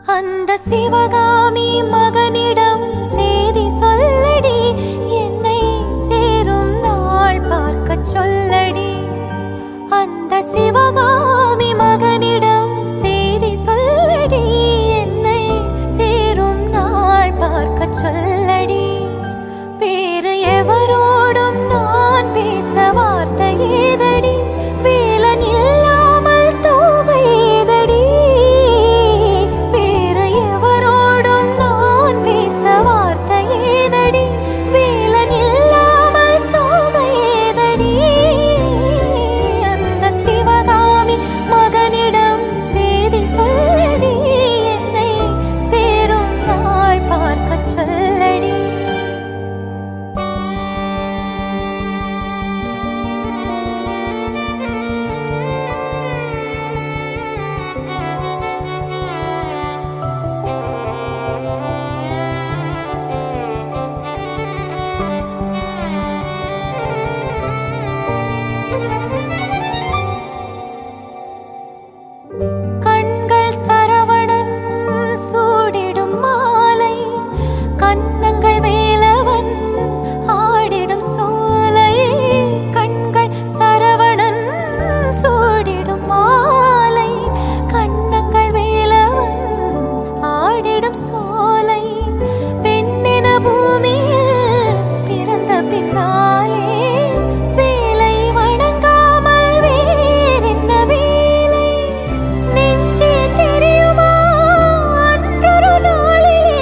அந்த சிவகாமி மகனிடம் செய்தி சொல்லடி, என்னை சேரும் நாள் பார்க்க சொல்லடி. அந்த சிவகாமி மகனிடம் செய்தி சொல்லடி, என்னை சேரும் நாள் பார்க்க சொல்லடி. வேறு எவரோடும் நான் பேச வார்த்தை ஏதடி, வேலன் இல்லாமல் தூங்க ஏதடி. வேறு எவரோடும் நான் பேச வார்த்தை ஏதடி, வேலன் இல்லாமல் தூங்க ஏதடி. அந்த சிவகாமி மகனிடம் செய்தி சொல்லடி, என்னை சேரும் நாள் பார்க்க சொல்லடி. கண்கள் சரவணன் சூடிடும் மாலை, கன்னங்கள் வேலவன் ஆடிடும் சோலை. கண்கள் சரவணன் சூடிடும் மாலை, கன்னங்கள் வேலவன் ஆடிடும் சோலை. பெண்ணென பூமியில் பிறந்த பின்னாலே வேலை வணங்காமல் வேறென்ன வேலை? நெஞ்சே தெரியுமா அன்றொரு நாளிலே